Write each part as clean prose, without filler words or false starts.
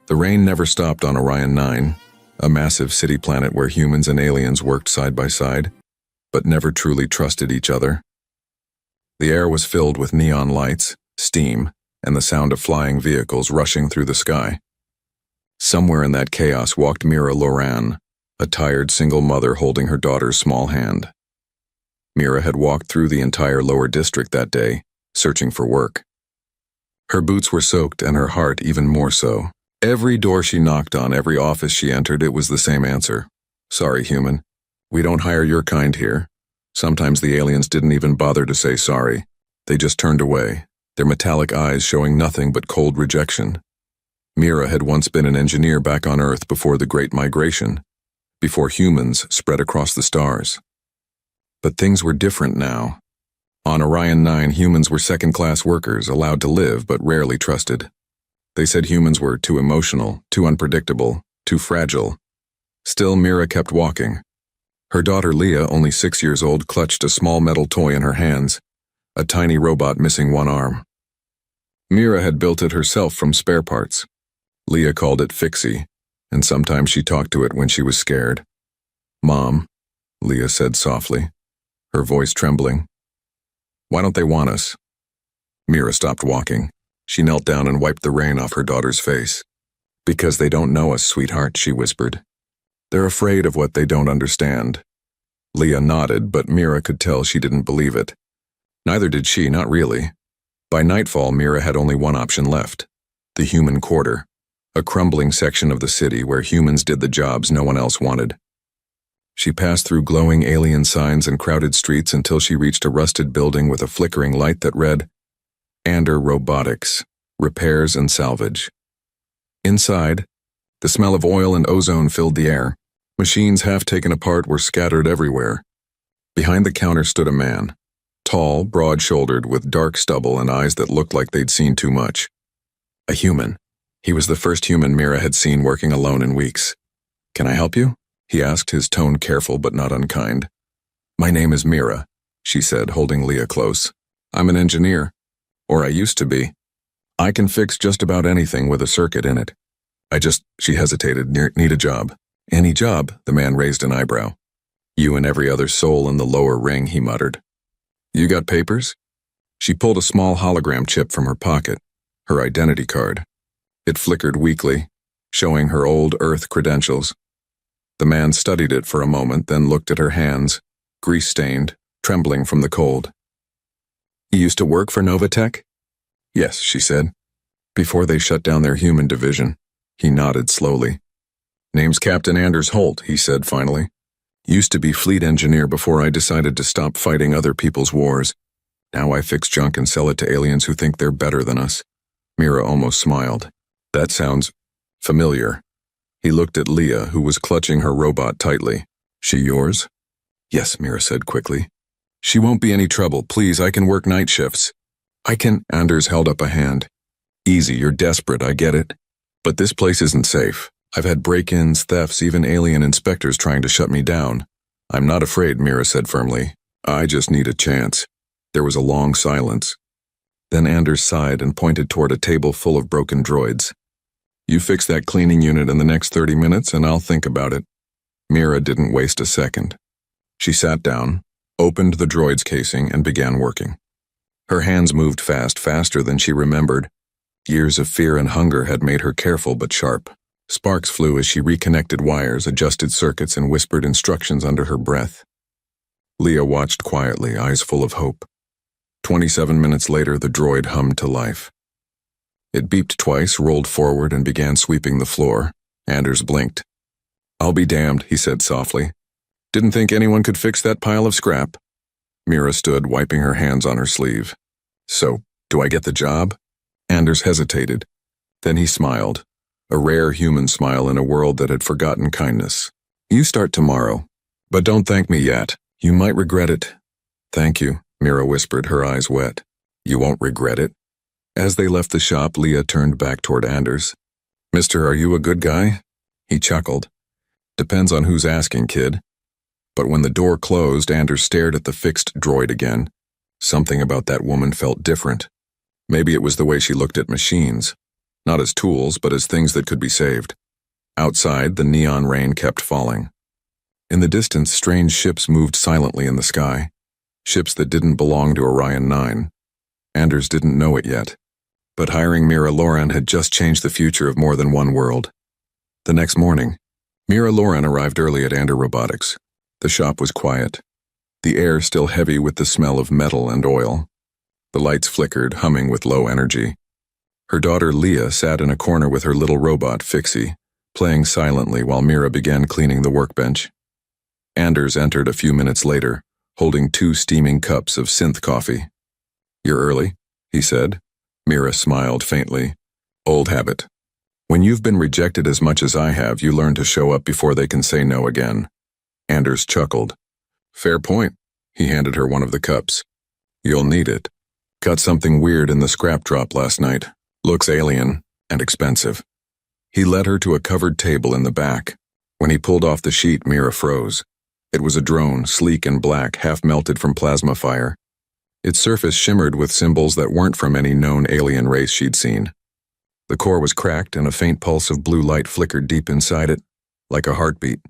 The rain never stopped on Orion 9, a massive city planet where humans and aliens worked side by side, but never truly trusted each other. The air was filled with neon lights, steam, and the sound of flying vehicles rushing through the sky. Somewhere in that chaos walked Mira Loran, a tired single mother holding her daughter's small hand. Mira had walked through the entire lower district that day, searching for work. Her boots were soaked and her heart even more so. Every door she knocked on, every office she entered, it was the same answer. Sorry, human. We don't hire your kind here. Sometimes the aliens didn't even bother to say sorry. They just turned away, their metallic eyes showing nothing but cold rejection. Mira had once been an engineer back on Earth before the Great Migration, before humans spread across the stars. But things were different now. On Orion 9, humans were second-class workers, allowed to live but rarely trusted. They said humans were too emotional, too unpredictable, too fragile. Still, Mira kept walking. Her daughter Leah, only 6 years old, clutched a small metal toy in her hands, a tiny robot missing one arm. Mira had built it herself from spare parts. Leah called it Fixie, and sometimes she talked to it when she was scared. "Mom," Leah said softly, her voice trembling. "Why don't they want us?" Mira stopped walking. She knelt down and wiped the rain off her daughter's face. "Because they don't know us, sweetheart," she whispered. "They're afraid of what they don't understand." Leah nodded, but Mira could tell she didn't believe it. Neither did she, not really. By nightfall, Mira had only one option left: the human quarter, a crumbling section of the city where humans did the jobs no one else wanted. She passed through glowing alien signs and crowded streets until she reached a rusted building with a flickering light that read, Ander Robotics, Repairs and Salvage. Inside, the smell of oil and ozone filled the air. Machines half taken apart were scattered everywhere. Behind the counter stood a man, tall, broad-shouldered, with dark stubble and eyes that looked like they'd seen too much. A human. He was the first human Mira had seen working alone in weeks. "Can I help you?" he asked, his tone careful but not unkind. "My name is Mira," she said, holding Leah close. "I'm an engineer. Or I used to be. I can fix just about anything with a circuit in it. She hesitated, "Need a job." "Any job?" The man raised an eyebrow. "You and every other soul in the lower ring," he muttered. "You got papers?" She pulled a small hologram chip from her pocket, her identity card. It flickered weakly, showing her old Earth credentials. The man studied it for a moment, then looked at her hands, grease-stained, trembling from the cold. "You used to work for Novatech?" "Yes," she said. "Before they shut down their human division." He nodded slowly. "Name's Captain Anders Holt," he said finally. "Used to be fleet engineer before I decided to stop fighting other people's wars. Now I fix junk and sell it to aliens who think they're better than us." Mira almost smiled. "That sounds familiar." He looked at Leah, who was clutching her robot tightly. "She yours?" "Yes," Mira said quickly. "She won't be any trouble. Please, I can work night shifts." "I can—" Anders held up a hand. "Easy, you're desperate, I get it. But this place isn't safe. I've had break-ins, thefts, even alien inspectors trying to shut me down." "I'm not afraid," Mira said firmly. "I just need a chance." There was a long silence. Then Anders sighed and pointed toward a table full of broken droids. "You fix that cleaning unit in the next 30 minutes and I'll think about it." Mira didn't waste a second. She sat down, opened the droid's casing, and began working. Her hands moved fast, faster than she remembered. Years of fear and hunger had made her careful but sharp. Sparks flew as she reconnected wires, adjusted circuits, and whispered instructions under her breath. Leah watched quietly, eyes full of hope. 27 minutes later, the droid hummed to life. It beeped twice, rolled forward, and began sweeping the floor. Anders blinked. "I'll be damned," he said softly. "Didn't think anyone could fix that pile of scrap." Mira stood, wiping her hands on her sleeve. "So, do I get the job?" Anders hesitated. Then he smiled, a rare human smile in a world that had forgotten kindness. "You start tomorrow, but don't thank me yet. You might regret it." "Thank you," Mira whispered, her eyes wet. "You won't regret it." As they left the shop, Leah turned back toward Anders. "Mister, are you a good guy?" He chuckled. "Depends on who's asking, kid." But when the door closed, Anders stared at the fixed droid again. Something about that woman felt different. Maybe it was the way she looked at machines. not as tools, but as things that could be saved. Outside, the neon rain kept falling. In the distance, strange ships moved silently in the sky. Ships that didn't belong to Orion 9. Anders didn't know it yet, but hiring Mira Loran had just changed the future of more than one world. The next morning, Mira Loran arrived early at Ander Robotics. The shop was quiet, the air still heavy with the smell of metal and oil. The lights flickered, humming with low energy. Her daughter Leah sat in a corner with her little robot, Fixie, playing silently while Mira began cleaning the workbench. Anders entered a few minutes later, holding 2 steaming cups of synth coffee. "You're early," he said. Mira smiled faintly. "Old habit. When you've been rejected as much as I have, you learn to show up before they can say no again." Anders chuckled. "Fair point." He handed her one of the cups. "You'll need it. Got something weird in the scrap drop last night. Looks alien and expensive." He led her to a covered table in the back. When he pulled off the sheet, Mira froze. It was a drone, sleek and black, half melted from plasma fire. Its surface shimmered with symbols that weren't from any known alien race she'd seen. The core was cracked and a faint pulse of blue light flickered deep inside it, like a heartbeat.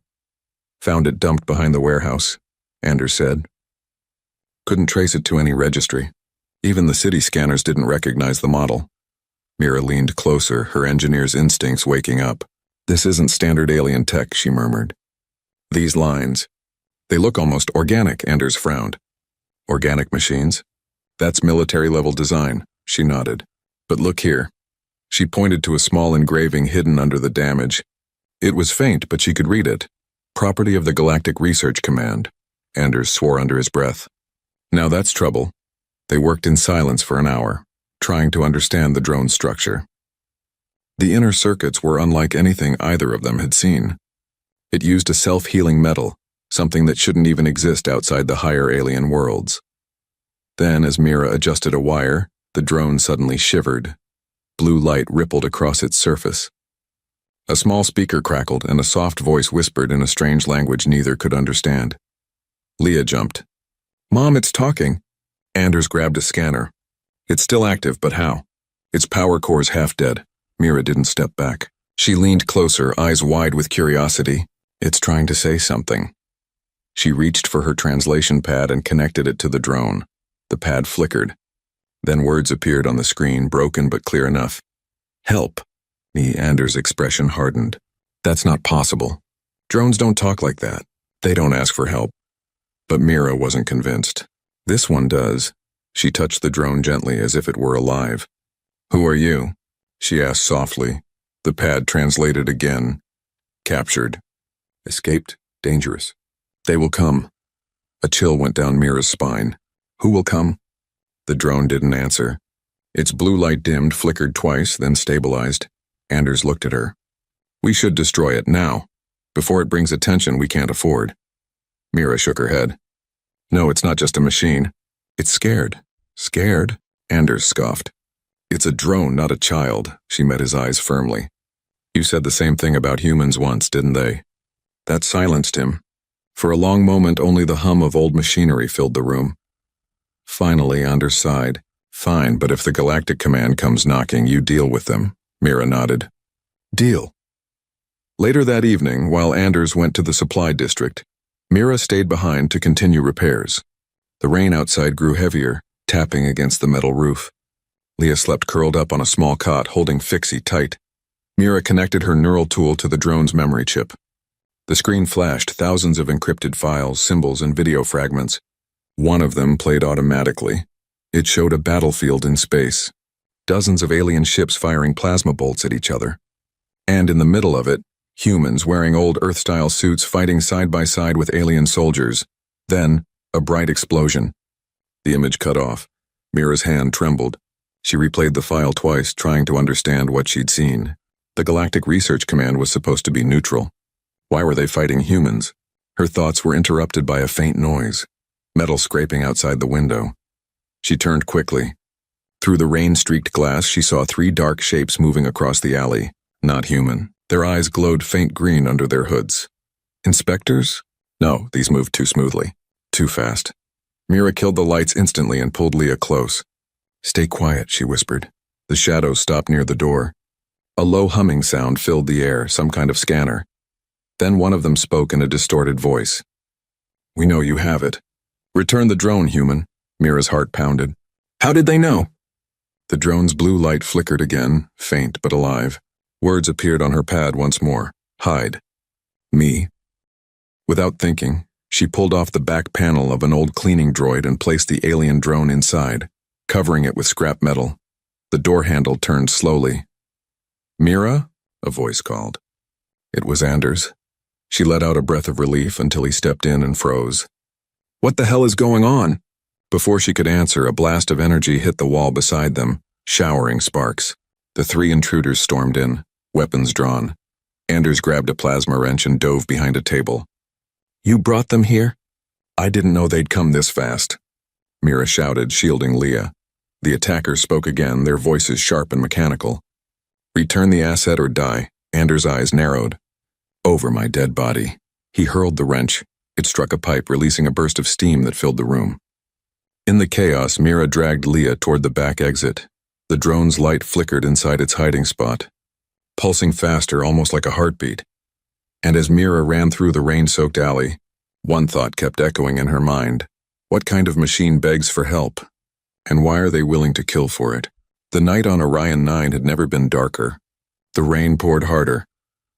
"Found it dumped behind the warehouse," Anders said. "Couldn't trace it to any registry. Even the city scanners didn't recognize the model." Mira leaned closer, her engineer's instincts waking up. "This isn't standard alien tech," she murmured. "These lines. They look almost organic," Anders frowned. "Organic machines? That's military-level design," she nodded. "But look here." She pointed to a small engraving hidden under the damage. It was faint, but she could read it. "Property of the Galactic Research Command." Anders swore under his breath. Now that's trouble. They worked in silence for an hour, trying to understand the drone's structure. The inner circuits were unlike anything either of them had seen. It used a self-healing metal, something that shouldn't even exist outside the higher alien worlds. Then, as Mira adjusted a wire, the drone suddenly shivered. Blue light rippled across its surface. A small speaker crackled, and a soft voice whispered in a strange language neither could understand. Leah jumped. "Mom, it's talking." Anders grabbed a scanner. "It's still active, but how?" "Its power core's half dead." Mira didn't step back. She leaned closer, eyes wide with curiosity. "It's trying to say something." She reached for her translation pad and connected it to the drone. The pad flickered. Then words appeared on the screen, broken but clear enough. "Help." Anders' expression hardened. "That's not possible. Drones don't talk like that. They don't ask for help." But Mira wasn't convinced. "This one does." She touched the drone gently as if it were alive. "Who are you?" she asked softly. The pad translated again. "Captured. Escaped. Dangerous. They will come." A chill went down Mira's spine. "Who will come?" The drone didn't answer. Its blue light dimmed, flickered twice, then stabilized. Anders looked at her. "We should destroy it now. Before it brings attention we can't afford." Mira shook her head. "No, it's not just a machine. It's scared." "Scared?" Anders scoffed. "It's a drone, not a child." She met his eyes firmly. "You said the same thing about humans once, didn't they?" That silenced him. For a long moment, only the hum of old machinery filled the room. Finally, Anders sighed. "Fine, but if the Galactic Command comes knocking, you deal with them." Mira nodded. "Deal." Later that evening, while Anders went to the supply district, Mira stayed behind to continue repairs. The rain outside grew heavier, tapping against the metal roof. Leah slept curled up on a small cot, holding Fixie tight. Mira connected her neural tool to the drone's memory chip. The screen flashed thousands of encrypted files, symbols, and video fragments. One of them played automatically. It showed a battlefield in space. Dozens of alien ships firing plasma bolts at each other. And in the middle of it, humans wearing old Earth-style suits fighting side by side with alien soldiers. Then, a bright explosion. The image cut off. Mira's hand trembled. She replayed the file twice, trying to understand what she'd seen. The Galactic Research Command was supposed to be neutral. Why were they fighting humans? Her thoughts were interrupted by a faint noise. Metal scraping outside the window. She turned quickly. Through the rain-streaked glass, she saw 3 dark shapes moving across the alley. Not human. Their eyes glowed faint green under their hoods. Inspectors? No, these moved too smoothly. Too fast. Mira killed the lights instantly and pulled Leah close. "Stay quiet," she whispered. The shadows stopped near the door. A low humming sound filled the air, some kind of scanner. Then one of them spoke in a distorted voice. "We know you have it. Return the drone, human." Mira's heart pounded. "How did they know?" The drone's blue light flickered again, faint but alive. Words appeared on her pad once more. "Hide. Me." Without thinking, she pulled off the back panel of an old cleaning droid and placed the alien drone inside, covering it with scrap metal. The door handle turned slowly. "Mira?" a voice called. It was Anders. She let out a breath of relief until he stepped in and froze. "What the hell is going on?" Before she could answer, a blast of energy hit the wall beside them, showering sparks. The three intruders stormed in, weapons drawn. Anders grabbed a plasma wrench and dove behind a table. "You brought them here?" "I didn't know they'd come this fast," Mira shouted, shielding Leah. The attackers spoke again, their voices sharp and mechanical. "Return the asset or die." Anders' eyes narrowed. "Over my dead body." He hurled the wrench. It struck a pipe, releasing a burst of steam that filled the room. In the chaos, Mira dragged Leah toward the back exit. The drone's light flickered inside its hiding spot, pulsing faster, almost like a heartbeat. And as Mira ran through the rain-soaked alley, one thought kept echoing in her mind. What kind of machine begs for help? And why are they willing to kill for it? The night on Orion 9 had never been darker. The rain poured harder,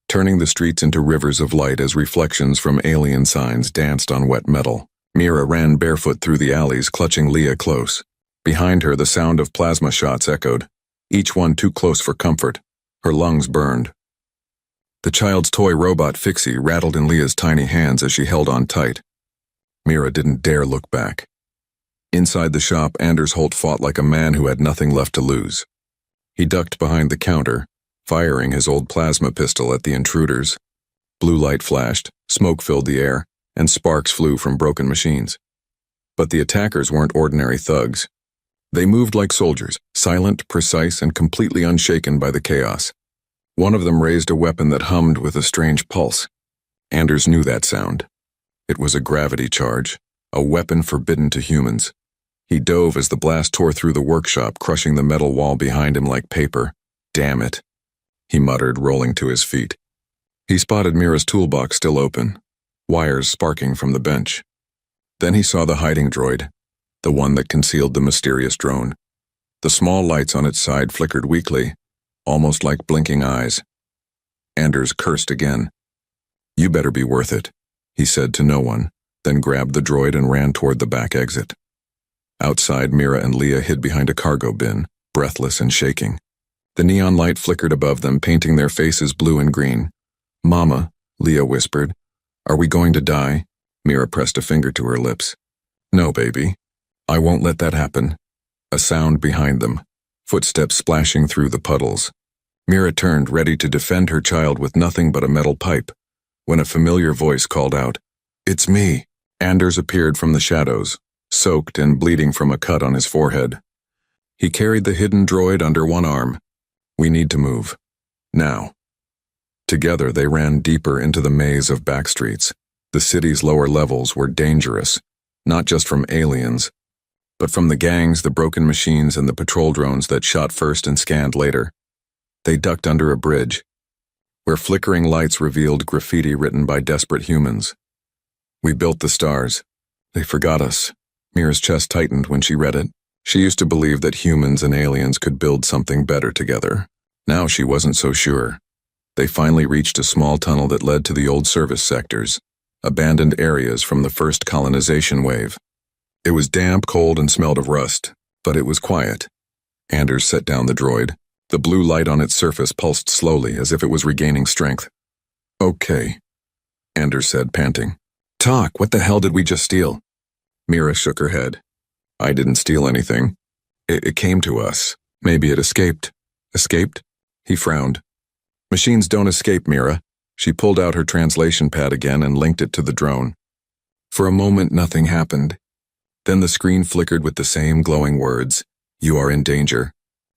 turning the streets into rivers of light as reflections from alien signs danced on wet metal. Mira ran barefoot through the alleys, clutching Leah close. Behind her, the sound of plasma shots echoed, each one too close for comfort. Her lungs burned. The child's toy robot Fixie rattled in Leah's tiny hands as she held on tight. Mira didn't dare look back. Inside the shop, Anders Holt fought like a man who had nothing left to lose. He ducked behind the counter, firing his old plasma pistol at the intruders. Blue light flashed, smoke filled the air, and sparks flew from broken machines. But the attackers weren't ordinary thugs. They moved like soldiers, silent, precise, and completely unshaken by the chaos. One of them raised a weapon that hummed with a strange pulse. Anders knew that sound. It was a gravity charge, a weapon forbidden to humans. He dove as the blast tore through the workshop, crushing the metal wall behind him like paper. "Damn it," he muttered, rolling to his feet. He spotted Mira's toolbox still open, wires sparking from the bench. Then he saw the hiding droid, the one that concealed the mysterious drone. The small lights on its side flickered weakly, almost like blinking eyes. Anders cursed again. "You better be worth it," he said to no one, then grabbed the droid and ran toward the back exit. Outside, Mira and Leah hid behind a cargo bin, breathless and shaking. The neon light flickered above them, painting their faces blue and green. "Mama," Leah whispered. "Are we going to die?" Mira pressed a finger to her lips. "No, baby. I won't let that happen." A sound behind them, footsteps splashing through the puddles. Mira turned, ready to defend her child with nothing but a metal pipe, when a familiar voice called out, "It's me." Anders appeared from the shadows, soaked and bleeding from a cut on his forehead. He carried the hidden droid under one arm. "We need to move. Now." Together they ran deeper into the maze of backstreets. The city's lower levels were dangerous, not just from aliens, but from the gangs, the broken machines, and the patrol drones that shot first and scanned later. They ducked under a bridge, where flickering lights revealed graffiti written by desperate humans. "We built the stars. They forgot us." Mira's chest tightened when she read it. She used to believe that humans and aliens could build something better together. Now she wasn't so sure. They finally reached a small tunnel that led to the old service sectors, abandoned areas from the first colonization wave. It was damp, cold, and smelled of rust, but it was quiet. Anders set down the droid. The blue light on its surface pulsed slowly, as if it was regaining strength. "Okay," Anders said, panting. "Talk, what the hell did we just steal?" Mira shook her head. "I didn't steal anything. It came to us. Maybe it escaped." "Escaped?" He frowned. "Machines don't escape, Mira." She pulled out her translation pad again and linked it to the drone. For a moment, nothing happened. Then the screen flickered with the same glowing words, "You are in danger."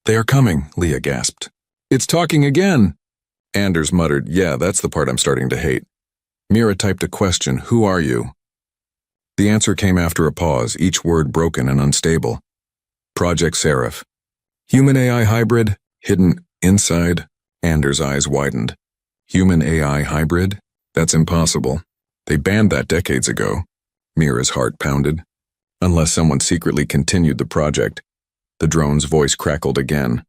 "They are coming," Leah gasped. "It's talking again!" Anders muttered, "Yeah, that's the part I'm starting to hate." Mira typed a question, "Who are you?" The answer came after a pause, each word broken and unstable. "Project Seraph. Human-AI hybrid, hidden inside Anders' eyes widened. Human-AI hybrid? That's impossible. They banned that decades ago. Mira's heart pounded. Unless someone secretly continued the project. The drone's voice crackled again.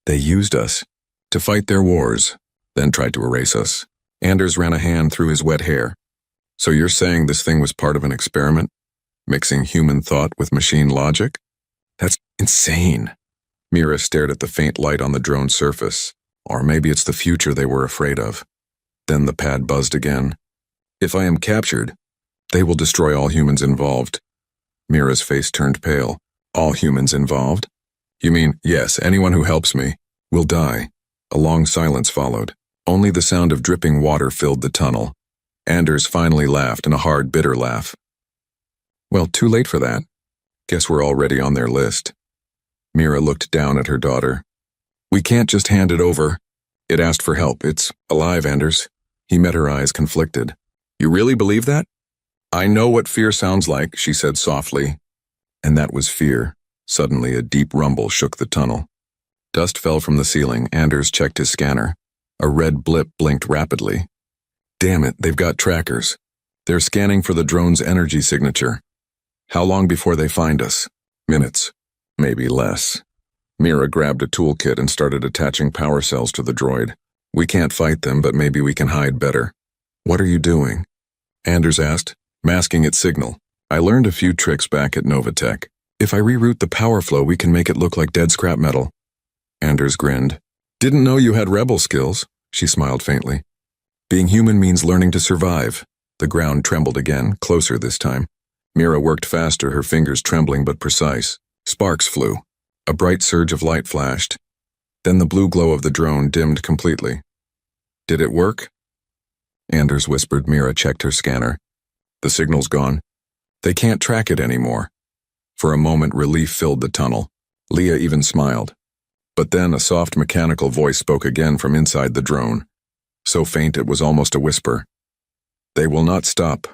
They used us to fight their wars, then tried to erase us. Anders ran a hand through his wet hair. So you're saying this thing was part of an experiment? Mixing human thought with machine logic? That's insane. Mira stared at the faint light on the drone's surface. Or maybe it's the future they were afraid of. Then the pad buzzed again. If I am captured, they will destroy all humans involved. Mira's face turned pale. All humans involved? You mean, yes, anyone who helps me will die. A long silence followed. Only the sound of dripping water filled the tunnel. Anders finally laughed in a hard, bitter laugh. Well, too late for that. Guess we're already on their list. Mira looked down at her daughter. We can't just hand it over. It asked for help. It's alive, Anders. He met her eyes conflicted. You really believe that? I know what fear sounds like, she said softly. And that was fear. Suddenly, a deep rumble shook the tunnel. Dust fell from the ceiling. Anders checked his scanner. A red blip blinked rapidly. Damn it, they've got trackers. They're scanning for the drone's energy signature. How long before they find us? Minutes. Maybe less. Mira grabbed a toolkit and started attaching power cells to the droid. We can't fight them, but maybe we can hide better. What are you doing? Anders asked, masking its signal. I learned a few tricks back at Novatech. If I reroute the power flow, we can make it look like dead scrap metal. Anders grinned. Didn't know you had rebel skills, she smiled faintly. Being human means learning to survive. The ground trembled again, closer this time. Mira worked faster, her fingers trembling but precise. Sparks flew. A bright surge of light flashed. Then the blue glow of the drone dimmed completely. Did it work? Anders whispered. Mira checked her scanner. The signal's gone. They can't track it anymore. For a moment, relief filled the tunnel. Leah even smiled. But then a soft mechanical voice spoke again from inside the drone. So faint it was almost a whisper. They will not stop.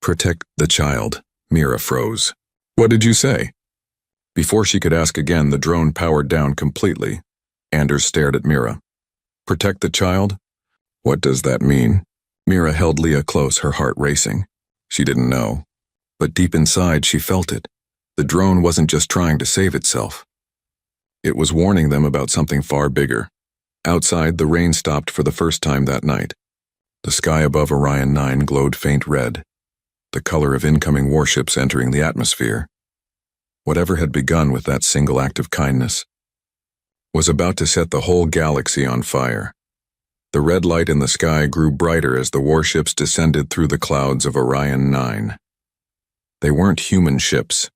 Protect the child. Mira froze. What did you say? Before she could ask again, the drone powered down completely. Anders stared at Mira. Protect the child? What does that mean? Mira held Leah close, her heart racing. She didn't know. But deep inside, she felt it. The drone wasn't just trying to save itself. It was warning them about something far bigger. Outside, the rain stopped for the first time that night. The sky above Orion 9 glowed faint red, the color of incoming warships entering the atmosphere. Whatever had begun with that single act of kindness was about to set the whole galaxy on fire. The red light in the sky grew brighter as the warships descended through the clouds of Orion 9. They weren't human ships.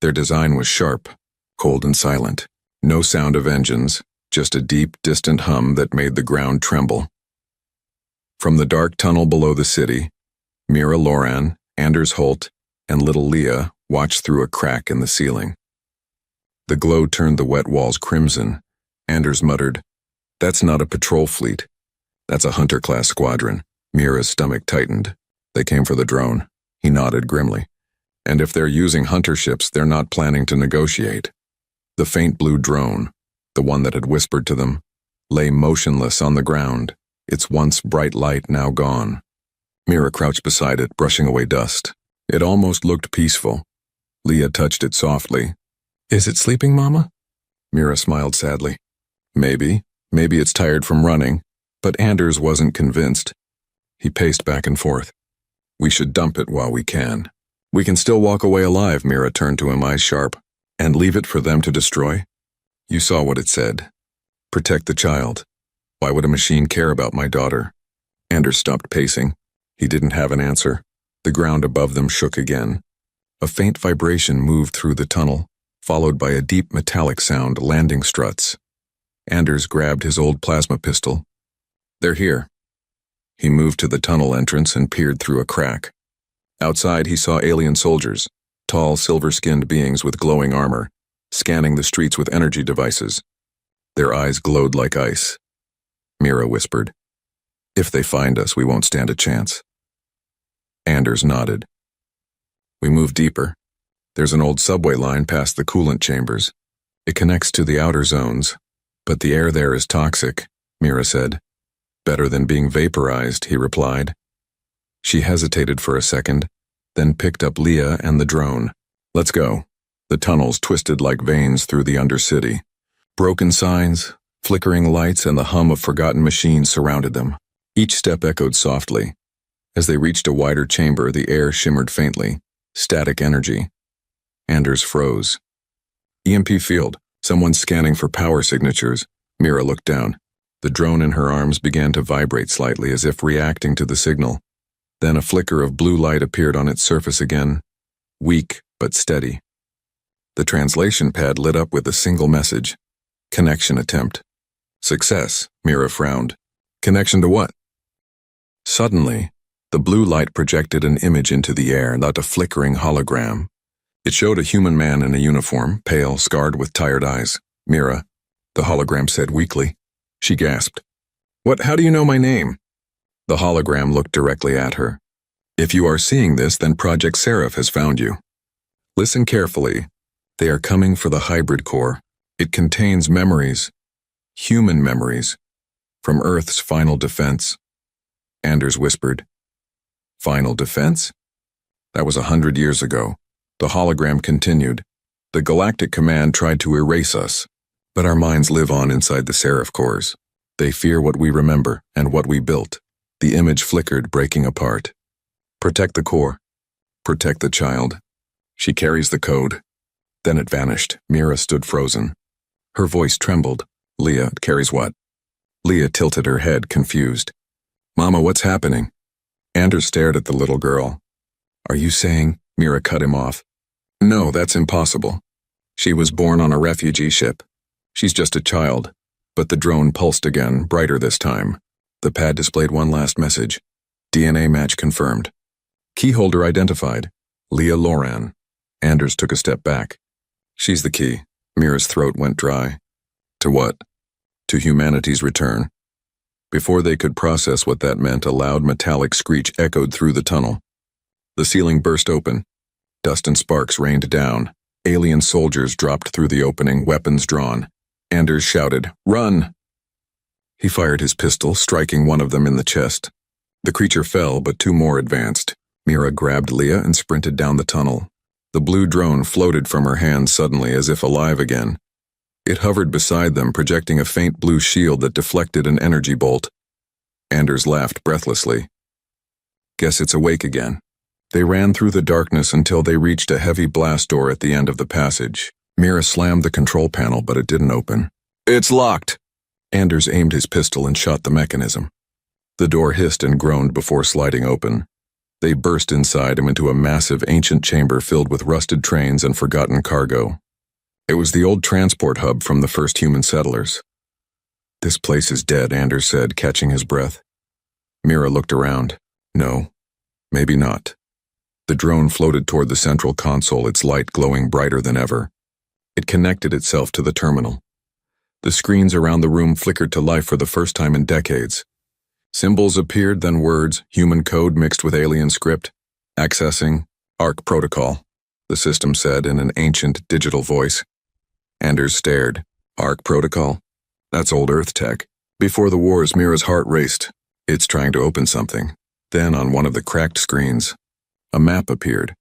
Their design was sharp, cold and silent. No sound of engines, just a deep, distant hum that made the ground tremble. From the dark tunnel below the city, Mira Loran, Anders Holt, and little Leah watched through a crack in the ceiling. The glow turned the wet walls crimson. Anders muttered, "That's not a patrol fleet. That's a Hunter-class squadron." Mira's stomach tightened. They came for the drone. He nodded grimly. And if they're using Hunter ships, they're not planning to negotiate. The faint blue drone, the one that had whispered to them, lay motionless on the ground, its once bright light now gone. Mira crouched beside it, brushing away dust. It almost looked peaceful. Leah touched it softly. Is it sleeping, Mama? Mira smiled sadly. Maybe it's tired from running, but Anders wasn't convinced. He paced back and forth. We should dump it while we can. We can still walk away alive, Mira turned to him, eyes sharp. And leave it for them to destroy? You saw what it said. Protect the child. Why would a machine care about my daughter? Anders stopped pacing. He didn't have an answer. The ground above them shook again. A faint vibration moved through the tunnel, followed by a deep metallic sound, landing struts. Anders grabbed his old plasma pistol. They're here. He moved to the tunnel entrance and peered through a crack. Outside, he saw alien soldiers, tall, silver-skinned beings with glowing armor, scanning the streets with energy devices. Their eyes glowed like ice. Mira whispered, If they find us, we won't stand a chance. Anders nodded. We move deeper. There's an old subway line past the coolant chambers. It connects to the outer zones, but the air there is toxic. Mira said. Better than being vaporized, he replied. She hesitated for a second, then picked up Leah and the drone. Let's go. The tunnels twisted like veins through the undercity. Broken signs, flickering lights, and the hum of forgotten machines surrounded them. Each step echoed softly. As they reached a wider chamber, the air shimmered faintly. Static energy. Anders froze. EMP field. Someone scanning for power signatures. Mira looked down. The drone in her arms began to vibrate slightly as if reacting to the signal. Then a flicker of blue light appeared on its surface again. Weak, but steady. The translation pad lit up with a single message. Connection attempt. Success, Mira frowned. Connection to what? Suddenly, the blue light projected an image into the air, not a flickering hologram. It showed a human man in a uniform, pale, scarred with tired eyes. Mira, the hologram said weakly. She gasped. What? How do you know my name? The hologram looked directly at her. If you are seeing this, then Project Seraph has found you. Listen carefully. They are coming for the hybrid core. It contains memories, human memories, from Earth's final defense. Anders whispered. Final defense? That was 100 years ago. The hologram continued. The Galactic Command tried to erase us, but our minds live on inside the Seraph cores. They fear what we remember and what we built. The image flickered, breaking apart. Protect the core. Protect the child. She carries the code. Then it vanished. Mira stood frozen. Her voice trembled. Leah, carries what? Leah tilted her head, confused. Mama, what's happening? Anders stared at the little girl. Are you saying? Mira cut him off. No, that's impossible. She was born on a refugee ship. She's just a child. But the drone pulsed again, brighter this time. The pad displayed one last message. DNA match confirmed. Keyholder identified. Leah Loran. Anders took a step back. She's the key. Mira's throat went dry. To what? To humanity's return. Before they could process what that meant, a loud metallic screech echoed through the tunnel. The ceiling burst open. Dust and sparks rained down. Alien soldiers dropped through the opening, weapons drawn. Anders shouted, "Run!" He fired his pistol, striking one of them in the chest. The creature fell, but two more advanced. Mira grabbed Leah and sprinted down the tunnel. The blue drone floated from her hand suddenly, as if alive again. It hovered beside them, projecting a faint blue shield that deflected an energy bolt. Anders laughed breathlessly. Guess it's awake again. They ran through the darkness until they reached a heavy blast door at the end of the passage. Mira slammed the control panel, but it didn't open. It's locked! Anders aimed his pistol and shot the mechanism. The door hissed and groaned before sliding open. They burst inside him into a massive ancient chamber filled with rusted trains and forgotten cargo. It was the old transport hub from the first human settlers. This place is dead, Anders said, catching his breath. Mira looked around. No, maybe not. The drone floated toward the central console, its light glowing brighter than ever. It connected itself to the terminal. The screens around the room flickered to life for the first time in decades. Symbols appeared, then words, human code mixed with alien script. Accessing ARC protocol, the system said in an ancient digital voice. Anders stared. ARC protocol? That's old Earth tech. Before the wars, Mira's heart raced. It's trying to open something. Then on one of the cracked screens, a map appeared,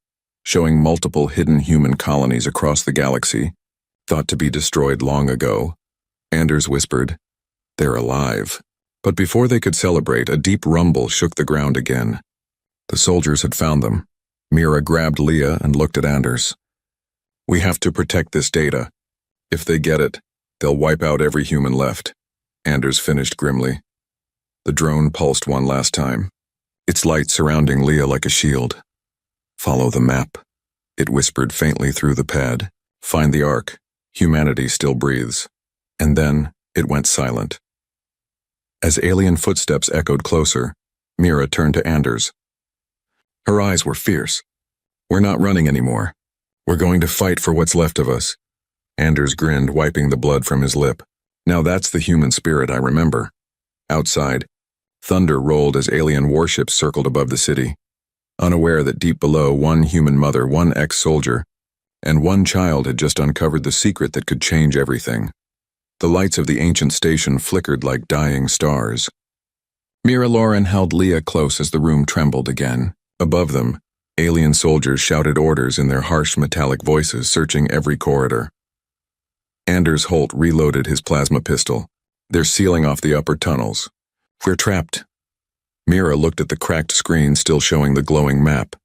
showing multiple hidden human colonies across the galaxy, thought to be destroyed long ago. Anders whispered, "They're alive." But before they could celebrate, a deep rumble shook the ground again. The soldiers had found them. Mira grabbed Leah and looked at Anders. We have to protect this data. If they get it, they'll wipe out every human left. Anders finished grimly. The drone pulsed one last time, its light surrounding Leah like a shield. Follow the map, it whispered faintly through the pad. Find the Ark. Humanity still breathes. And then it went silent. As alien footsteps echoed closer, Mira turned to Anders. Her eyes were fierce. We're not running anymore. We're going to fight for what's left of us. Anders grinned, wiping the blood from his lip. Now that's the human spirit I remember. Outside, thunder rolled as alien warships circled above the city, unaware that deep below, one human mother, one ex-soldier, and one child had just uncovered the secret that could change everything. The lights of the ancient station flickered like dying stars. Mira Lauren held Leah close as the room trembled again. Above them, alien soldiers shouted orders in their harsh metallic voices, searching every corridor. Anders Holt reloaded his plasma pistol. They're sealing off the upper tunnels. We're trapped. Mira looked at the cracked screen still showing the glowing map.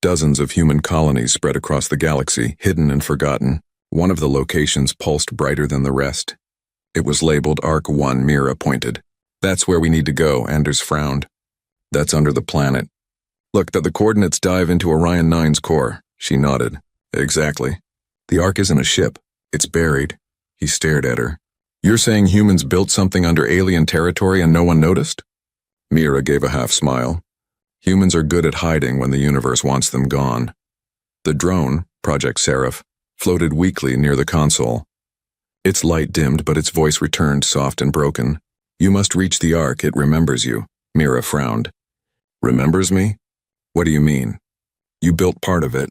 Dozens of human colonies spread across the galaxy, hidden and forgotten. One of the locations pulsed brighter than the rest. It was labeled Arc 1, Mira pointed. That's where we need to go, Anders frowned. That's under the planet. Look, the coordinates dive into Orion 9's core. She nodded. Exactly. The Ark isn't a ship. It's buried. He stared at her. You're saying humans built something under alien territory and no one noticed? Mira gave a half smile. Humans are good at hiding when the universe wants them gone. The drone, Project Seraph, floated weakly near the console. Its light dimmed, but its voice returned soft and broken. You must reach the Ark, it remembers you. Mira frowned. Remembers me? What do you mean? You built part of it.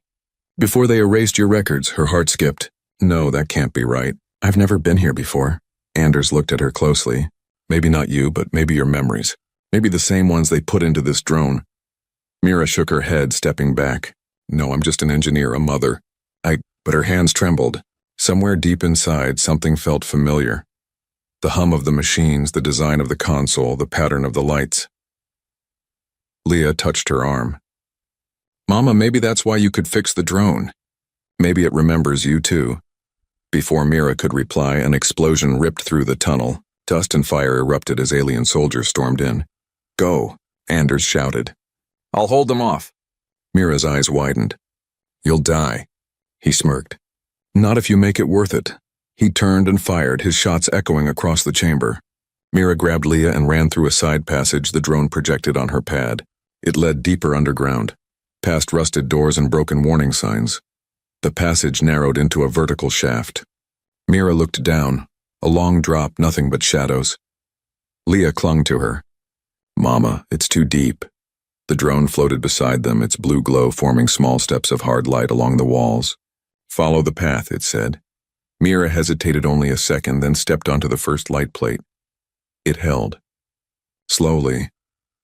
Before they erased your records, her heart skipped. No, that can't be right. I've never been here before. Anders looked at her closely. Maybe not you, but maybe your memories. Maybe the same ones they put into this drone. Mira shook her head, stepping back. No, I'm just an engineer, a mother. But her hands trembled. Somewhere deep inside, something felt familiar. The hum of the machines, the design of the console, the pattern of the lights. Leah touched her arm. Mama, maybe that's why you could fix the drone. Maybe it remembers you too. Before Mira could reply, an explosion ripped through the tunnel. Dust and fire erupted as alien soldiers stormed in. Go, Anders shouted. I'll hold them off. Mira's eyes widened. You'll die. He smirked. Not if you make it worth it. He turned and fired, his shots echoing across the chamber. Mira grabbed Leah and ran through a side passage the drone projected on her pad. It led deeper underground, past rusted doors and broken warning signs. The passage narrowed into a vertical shaft. Mira looked down, a long drop, nothing but shadows. Leah clung to her. Mama, it's too deep. The drone floated beside them, its blue glow forming small steps of hard light along the walls. Follow the path, it said. Mira hesitated only a second, then stepped onto the first light plate. It held. Slowly,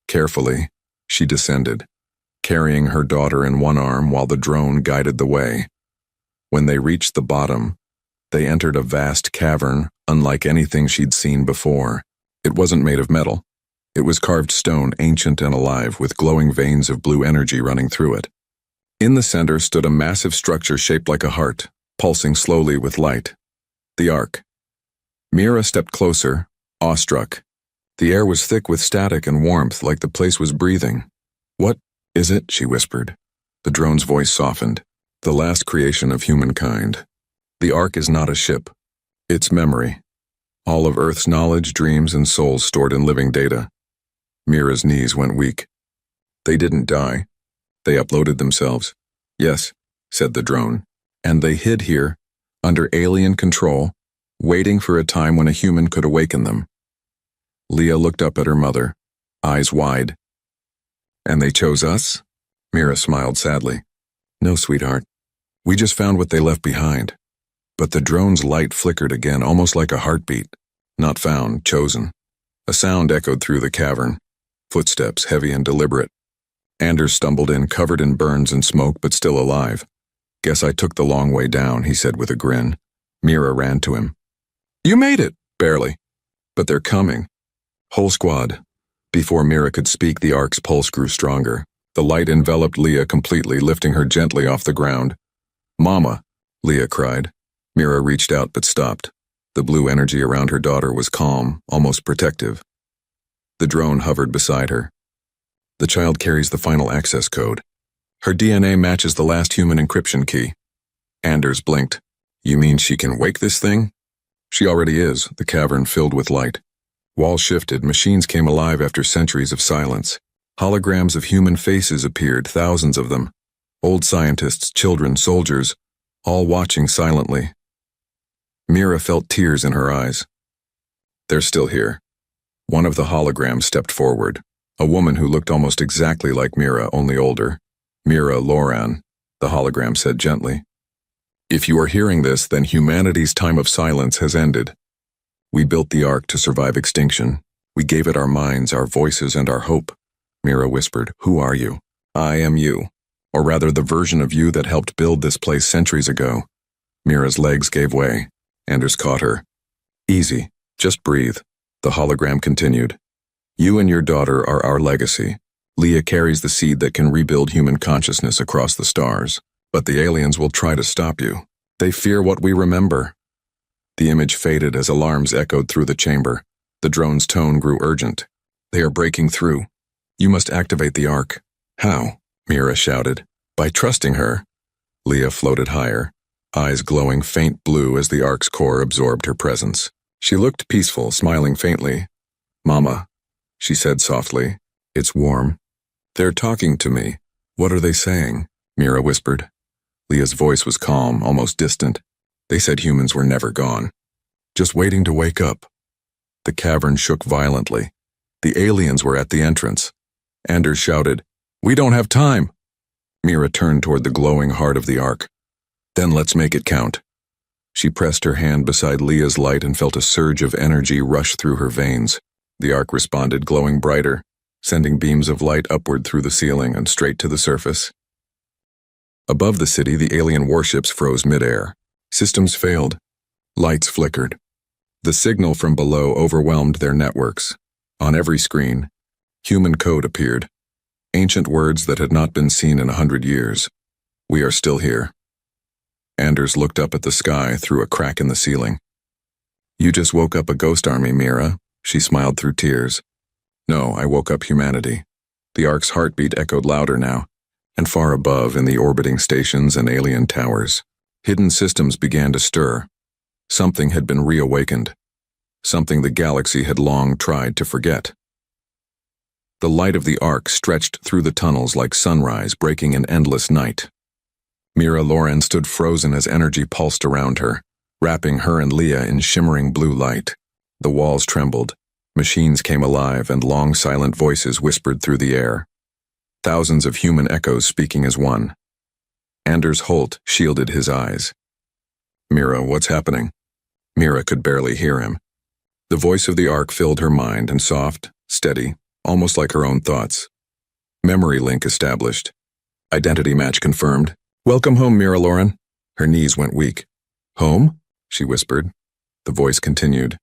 carefully, she descended, carrying her daughter in one arm while the drone guided the way. When they reached the bottom, they entered a vast cavern unlike anything she'd seen before. It wasn't made of metal. It was carved stone, ancient and alive, with glowing veins of blue energy running through it. In the center stood a massive structure shaped like a heart, pulsing slowly with light. The Ark. Mira stepped closer, awestruck. The air was thick with static and warmth, like the place was breathing. What is it? She whispered. The drone's voice softened. The last creation of humankind. The Ark is not a ship. It's memory. All of Earth's knowledge, dreams, and souls stored in living data. Mira's knees went weak. They didn't die. They uploaded themselves. Yes, said the drone. And they hid here, under alien control, waiting for a time when a human could awaken them. Leah looked up at her mother, eyes wide. And they chose us? Mira smiled sadly. No, sweetheart. We just found what they left behind. But the drone's light flickered again, almost like a heartbeat. Not found, chosen. A sound echoed through the cavern. Footsteps, heavy and deliberate. Anders stumbled in, covered in burns and smoke, but still alive. Guess I took the long way down, he said with a grin. Mira ran to him. You made it! Barely. But they're coming. Whole squad. Before Mira could speak, the Ark's pulse grew stronger. The light enveloped Leah completely, lifting her gently off the ground. Mama, Leah cried. Mira reached out but stopped. The blue energy around her daughter was calm, almost protective. The drone hovered beside her. The child carries the final access code. Her DNA matches the last human encryption key. Anders blinked. You mean she can wake this thing? She already is, the cavern filled with light. Walls shifted, machines came alive after centuries of silence. Holograms of human faces appeared, thousands of them. Old scientists, children, soldiers, all watching silently. Mira felt tears in her eyes. They're still here. One of the holograms stepped forward. A woman who looked almost exactly like Mira, only older. Mira Loran, the hologram said gently. If you are hearing this, then humanity's time of silence has ended. We built the Ark to survive extinction. We gave it our minds, our voices, and our hope. Mira whispered, "Who are you?" "I am you. Or rather, the version of you that helped build this place centuries ago." Mira's legs gave way. Anders caught her. "Easy. Just breathe." The hologram continued. "You and your daughter are our legacy. Leah carries the seed that can rebuild human consciousness across the stars. But the aliens will try to stop you. They fear what we remember." The image faded as alarms echoed through the chamber. The drone's tone grew urgent. "They are breaking through. You must activate the Ark." "How?" Mira shouted. "By trusting her." Leah floated higher, eyes glowing faint blue as the Ark's core absorbed her presence. She looked peaceful, smiling faintly. "Mama," she said softly, "it's warm." "They're talking to me." "What are they saying?" Mira whispered. Leah's voice was calm, almost distant. "They said humans were never gone. Just waiting to wake up." The cavern shook violently. The aliens were at the entrance. Anders shouted, "We don't have time!" Mira turned toward the glowing heart of the Ark. "Then let's make it count." She pressed her hand beside Leah's light and felt a surge of energy rush through her veins. The Ark responded, glowing brighter, sending beams of light upward through the ceiling and straight to the surface. Above the city, the alien warships froze midair. Systems failed. Lights flickered. The signal from below overwhelmed their networks. On every screen, human code appeared. Ancient words that had not been seen in 100 years. "We are still here." Anders looked up at the sky through a crack in the ceiling. "You just woke up a ghost army, Mira." She smiled through tears. "No, I woke up humanity." The Ark's heartbeat echoed louder now, and far above, in the orbiting stations and alien towers, hidden systems began to stir. Something had been reawakened. Something the galaxy had long tried to forget. The light of the Ark stretched through the tunnels like sunrise breaking an endless night. Mira Loren stood frozen as energy pulsed around her, wrapping her and Leah in shimmering blue light. The walls trembled, machines came alive, and long silent voices whispered through the air. Thousands of human echoes speaking as one. Anders Holt shielded his eyes. "Mira, what's happening?" Mira could barely hear him. The voice of the Ark filled her mind, and soft, steady, almost like her own thoughts. Memory link established. Identity match confirmed. "Welcome home, Mira Loren." Her knees went weak. "Home?" she whispered. The voice continued.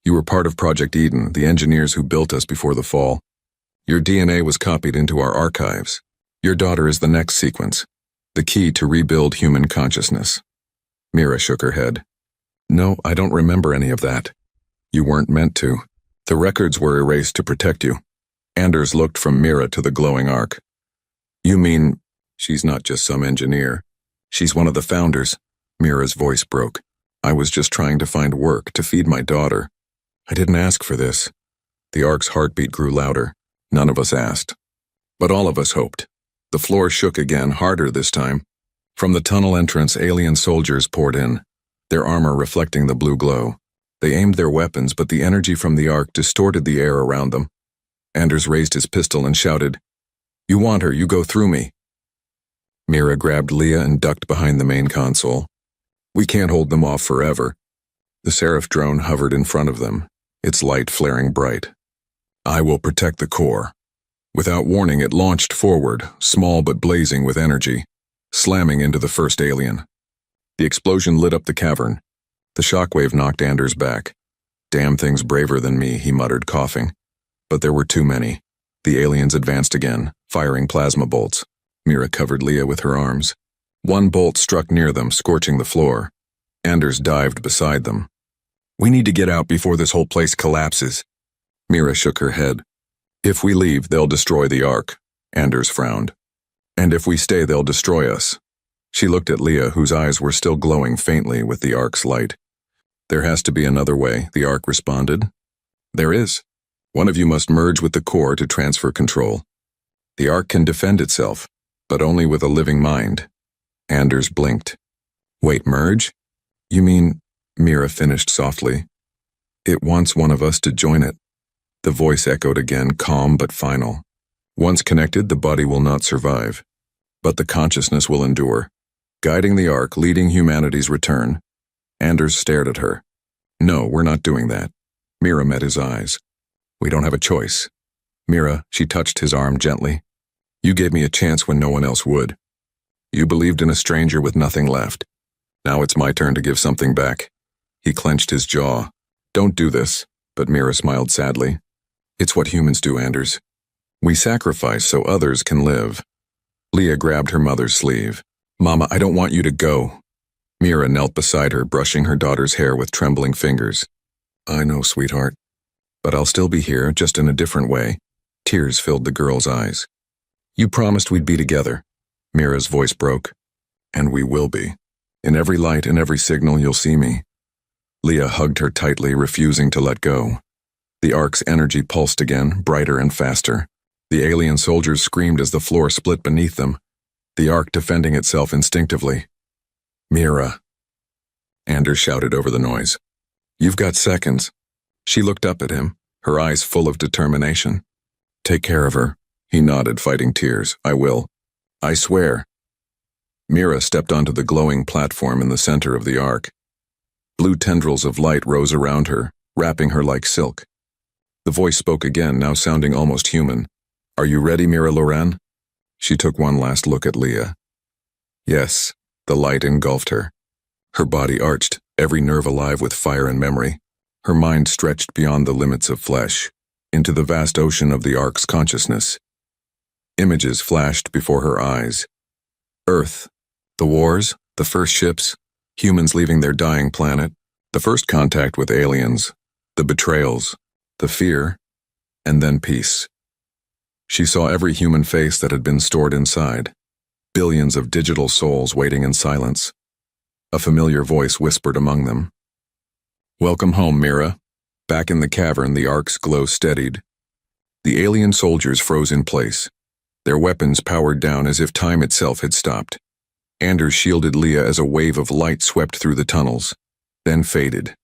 "You were part of Project Eden, the engineers who built us before the fall. Your DNA was copied into our archives. Your daughter is the next sequence, the key to rebuild human consciousness." Mira shook her head. "No, I don't remember any of that." "You weren't meant to. The records were erased to protect you." Anders looked from Mira to the glowing Ark. "You mean she's not just some engineer? She's one of the founders." Mira's voice broke. "I was just trying to find work to feed my daughter. I didn't ask for this." The Ark's heartbeat grew louder. None of us asked. But all of us hoped. The floor shook again, harder this time. From the tunnel entrance, alien soldiers poured in, their armor reflecting the blue glow. They aimed their weapons, but the energy from the Ark distorted the air around them. Anders raised his pistol and shouted, "You want her, you go through me." Mira grabbed Leah and ducked behind the main console. "We can't hold them off forever." The Seraph drone hovered in front of them, its light flaring bright. "I will protect the core." Without warning, it launched forward, small but blazing with energy, slamming into the first alien. The explosion lit up the cavern. The shockwave knocked Anders back. "Damn thing's braver than me," he muttered, coughing. But there were too many. The aliens advanced again, firing plasma bolts. Mira covered Leah with her arms. One bolt struck near them, scorching the floor. Anders dived beside them. "We need to get out before this whole place collapses." Mira shook her head. "If we leave, they'll destroy the Ark." Anders frowned. "And if we stay, they'll destroy us." She looked at Leah, whose eyes were still glowing faintly with the Ark's light. "There has to be another way," the Ark responded. "There is. One of you must merge with the core to transfer control. The Ark can defend itself, but only with a living mind." Anders blinked. "Wait, merge? You mean," Mira finished softly, "it wants one of us to join it." The voice echoed again, calm but final. "Once connected, the body will not survive, but the consciousness will endure, guiding the Ark, leading humanity's return." Anders stared at her. No, we're not doing that. Mira met his eyes. We don't have a choice. Mira, she touched his arm gently. You gave me a chance when no one else would. You believed in a stranger with nothing left. Now it's my turn to give something back. He clenched his jaw. Don't do this, but Mira smiled sadly. It's what humans do, Anders. We sacrifice so others can live. Leah grabbed her mother's sleeve. Mama, I don't want you to go. Mira knelt beside her, brushing her daughter's hair with trembling fingers. I know, sweetheart. But I'll still be here, just in a different way. Tears filled the girl's eyes. You promised we'd be together. Mira's voice broke. And we will be. In every light and every signal, you'll see me. Leah hugged her tightly, refusing to let go. The Ark's energy pulsed again, brighter and faster. The alien soldiers screamed as the floor split beneath them, the Ark defending itself instinctively. Mira. Anders shouted over the noise. You've got seconds. She looked up at him, her eyes full of determination. Take care of her. He nodded, fighting tears. I will. I swear. Mira stepped onto the glowing platform in the center of the Ark. Blue tendrils of light rose around her, wrapping her like silk. The voice spoke again, now sounding almost human. Are you ready, Mira Loren? She took one last look at Leah. Yes, the light engulfed her. Her body arched, every nerve alive with fire and memory. Her mind stretched beyond the limits of flesh, into the vast ocean of the Ark's consciousness. Images flashed before her eyes. Earth, the wars, the first ships, humans leaving their dying planet, the first contact with aliens, the betrayals, the fear, and then peace. She saw every human face that had been stored inside, billions of digital souls waiting in silence. A familiar voice whispered among them. Welcome home, Mira. Back in the cavern, the Ark's glow steadied. The alien soldiers froze in place, their weapons powered down as if time itself had stopped. Anders shielded Leah as a wave of light swept through the tunnels, then faded.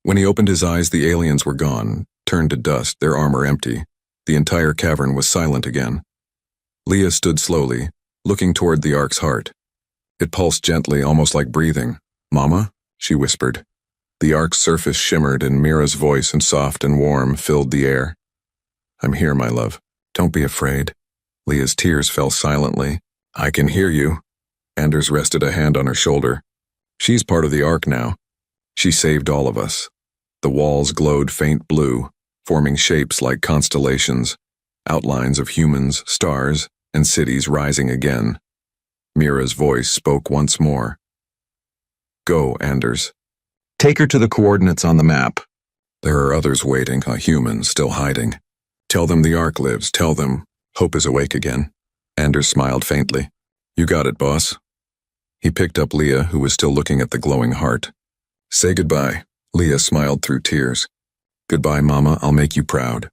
When he opened his eyes, the aliens were gone, turned to dust, their armor empty. The entire cavern was silent again. Leah stood slowly, looking toward the Ark's heart. It pulsed gently, almost like breathing. Mama? She whispered. The Ark's surface shimmered, and Mira's voice, and soft and warm, filled the air. I'm here, my love. Don't be afraid. Leah's tears fell silently. I can hear you. Anders rested a hand on her shoulder. She's part of the Ark now. She saved all of us. The walls glowed faint blue, forming shapes like constellations, outlines of humans, stars, and cities rising again. Mira's voice spoke once more. Go, Anders. Take her to the coordinates on the map. There are others waiting, a human still hiding. Tell them the Ark lives, tell them hope is awake again. Anders smiled faintly. You got it, boss. He picked up Leah, who was still looking at the glowing heart. Say goodbye. Leah smiled through tears. Goodbye, Mama, I'll make you proud.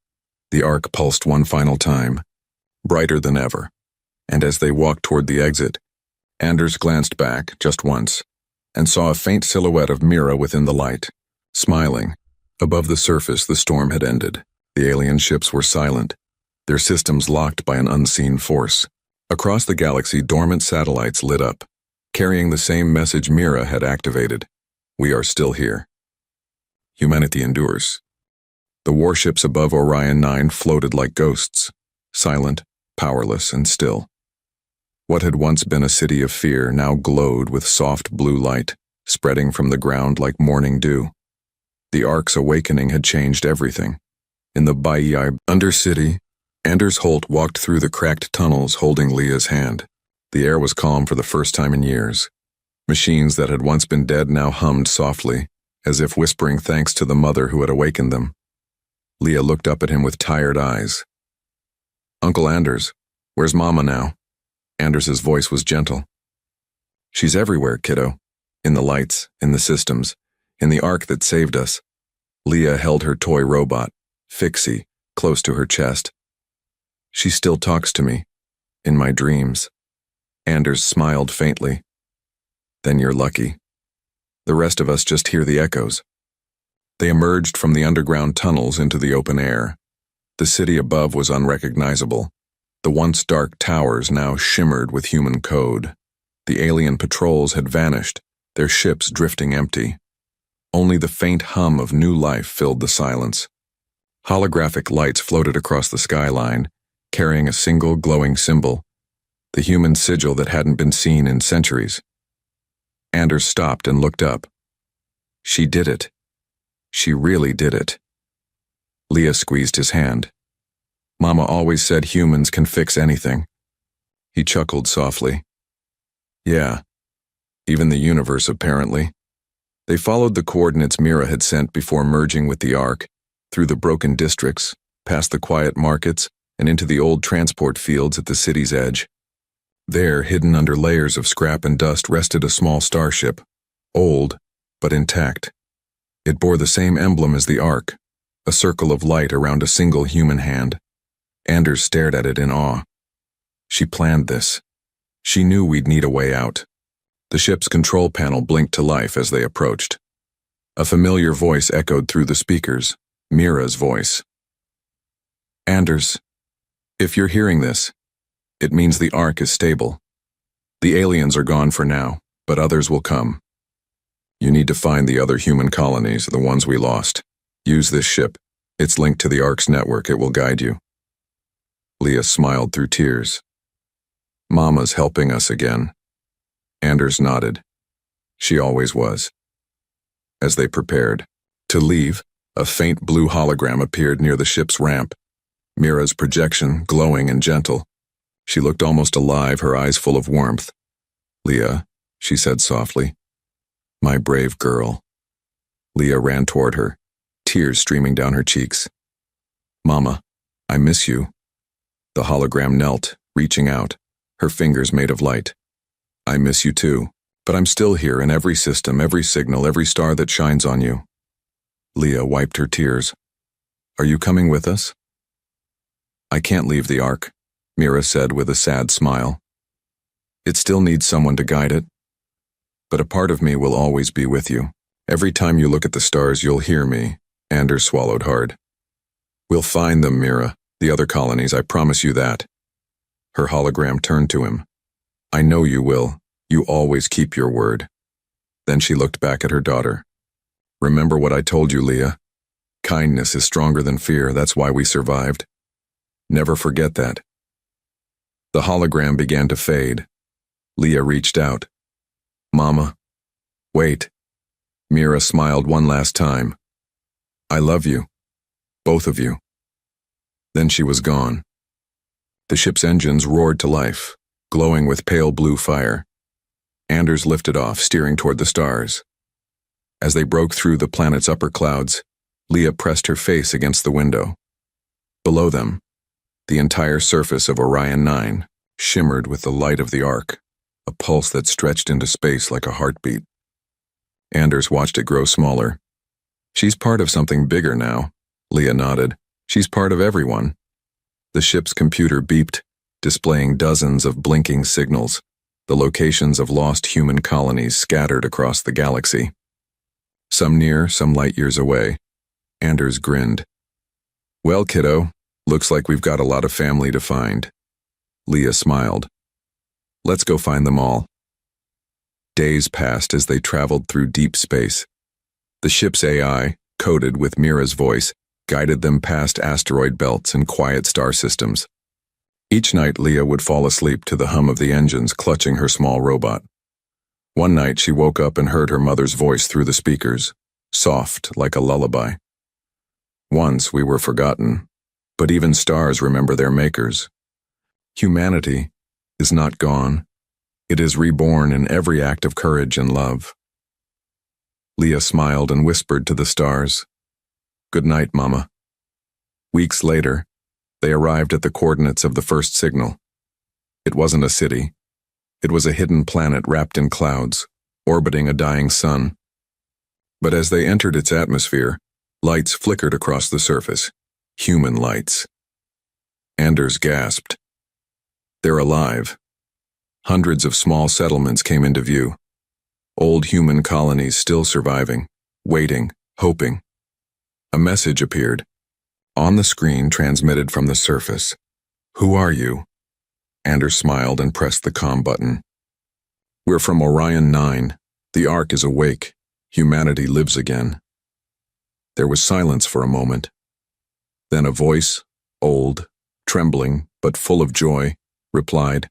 The Ark pulsed one final time, brighter than ever. And as they walked toward the exit, Anders glanced back, just once, and saw a faint silhouette of Mira within the light, smiling. Above the surface, the storm had ended. The alien ships were silent, their systems locked by an unseen force. Across the galaxy, dormant satellites lit up, carrying the same message Mira had activated. We are still here. Humanity endures. The warships above Orion 9 floated like ghosts, silent, powerless, and still. What had once been a city of fear now glowed with soft blue light, spreading from the ground like morning dew. The Ark's awakening had changed everything. In the Baiai Undercity, Anders Holt walked through the cracked tunnels holding Leah's hand. The air was calm for the first time in years. Machines that had once been dead now hummed softly, as if whispering thanks to the mother who had awakened them. Leah looked up at him with tired eyes. Uncle Anders, where's Mama now? Anders's voice was gentle. She's everywhere, kiddo. In the lights, in the systems, in the Ark that saved us. Leah held her toy robot, Fixie, close to her chest. She still talks to me, in my dreams. Anders smiled faintly. Then you're lucky. The rest of us just hear the echoes. They emerged from the underground tunnels into the open air. The city above was unrecognizable. The once dark towers now shimmered with human code. The alien patrols had vanished, their ships drifting empty. Only the faint hum of new life filled the silence. Holographic lights floated across the skyline, carrying a single glowing symbol, the human sigil that hadn't been seen in centuries. Anders stopped and looked up. She did it. She really did it. Leah squeezed his hand. Mama always said humans can fix anything. He chuckled softly. Yeah, even the universe apparently. They followed the coordinates Mira had sent before merging with the Ark, through the broken districts, past the quiet markets, and into the old transport fields at the city's edge. There, hidden under layers of scrap and dust, rested a small starship, old, but intact. It bore the same emblem as the Ark, a circle of light around a single human hand. Anders stared at it in awe. She planned this. She knew we'd need a way out. The ship's control panel blinked to life as they approached. A familiar voice echoed through the speakers, Mira's voice. Anders, if you're hearing this, it means the Ark is stable. The aliens are gone for now, but others will come. You need to find the other human colonies, the ones we lost. Use this ship. It's linked to the Ark's network. It will guide you. Leah smiled through tears. Mama's helping us again. Anders nodded. She always was. As they prepared to leave, a faint blue hologram appeared near the ship's ramp. Mira's projection, glowing and gentle. She looked almost alive, her eyes full of warmth. Leah, she said softly. My brave girl. Leah ran toward her, tears streaming down her cheeks. Mama, I miss you. The hologram knelt, reaching out, her fingers made of light. I miss you too, but I'm still here in every system, every signal, every star that shines on you. Leah wiped her tears. Are you coming with us? I can't leave the Ark, Mira said with a sad smile. It still needs someone to guide it. But a part of me will always be with you. Every time you look at the stars, you'll hear me. Anders swallowed hard. We'll find them, Mira, the other colonies, I promise you that. Her hologram turned to him. I know you will. You always keep your word. Then she looked back at her daughter. Remember what I told you, Leah. Kindness is stronger than fear. That's why we survived. Never forget that. The hologram began to fade. Leah reached out. Mama. Wait. Mira smiled one last time. I love you. Both of you. Then she was gone. The ship's engines roared to life, glowing with pale blue fire. Anders lifted off, steering toward the stars. As they broke through the planet's upper clouds, Leah pressed her face against the window. Below them, the entire surface of Orion 9 shimmered with the light of the Ark, a pulse that stretched into space like a heartbeat. Anders watched it grow smaller. She's part of something bigger now, Leah nodded. She's part of everyone. The ship's computer beeped, displaying dozens of blinking signals, the locations of lost human colonies scattered across the galaxy. Some near, some light years away. Anders grinned. Well, kiddo, looks like we've got a lot of family to find. Leah smiled. Let's go find them all. Days passed as they traveled through deep space. The ship's AI, coded with Mira's voice, guided them past asteroid belts and quiet star systems. Each night Leah would fall asleep to the hum of the engines clutching her small robot. One night she woke up and heard her mother's voice through the speakers, soft like a lullaby. Once we were forgotten, but even stars remember their makers. Humanity is not gone. It is reborn in every act of courage and love. Leah smiled and whispered to the stars, Good night, Mama. Weeks later, they arrived at the coordinates of the first signal. It wasn't a city. It was a hidden planet wrapped in clouds, orbiting a dying sun. But as they entered its atmosphere, lights flickered across the surface, human lights. Anders gasped. They're alive. Hundreds of small settlements came into view. Old human colonies still surviving, waiting, hoping. A message appeared. On the screen transmitted from the surface. Who are you? Anders smiled and pressed the comm button. We're from Orion 9. The Ark is awake. Humanity lives again. There was silence for a moment. Then a voice, old, trembling, but full of joy, replied,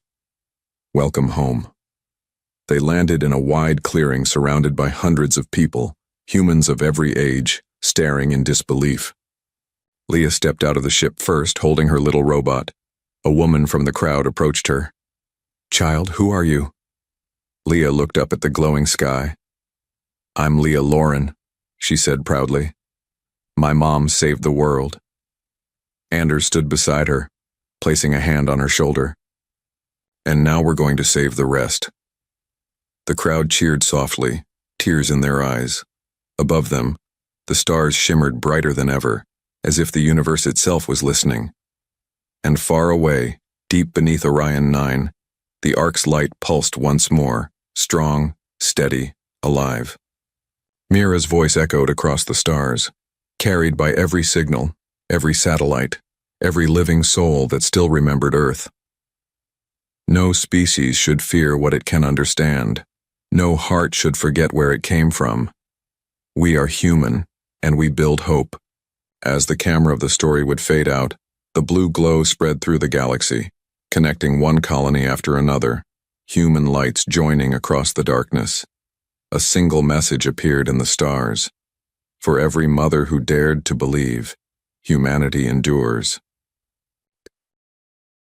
"Welcome home." They landed in a wide clearing surrounded by hundreds of people, humans of every age, staring in disbelief. Leah stepped out of the ship first, holding her little robot. A woman from the crowd approached her. "Child, who are you?" Leah looked up at the glowing sky. "I'm Leah Lauren," she said proudly. "My mom saved the world." Anders stood beside her, placing a hand on her shoulder. "And now we're going to save the rest." The crowd cheered softly, tears in their eyes. Above them, the stars shimmered brighter than ever, as if the universe itself was listening. And far away, deep beneath Orion 9, the Ark's light pulsed once more, strong, steady, alive. Mira's voice echoed across the stars, carried by every signal, every satellite, every living soul that still remembered Earth. No species should fear what it can understand. No heart should forget where it came from. We are human, and we build hope. As the camera of the story would fade out, the blue glow spread through the galaxy, connecting one colony after another, human lights joining across the darkness. A single message appeared in the stars. For every mother who dared to believe, humanity endures.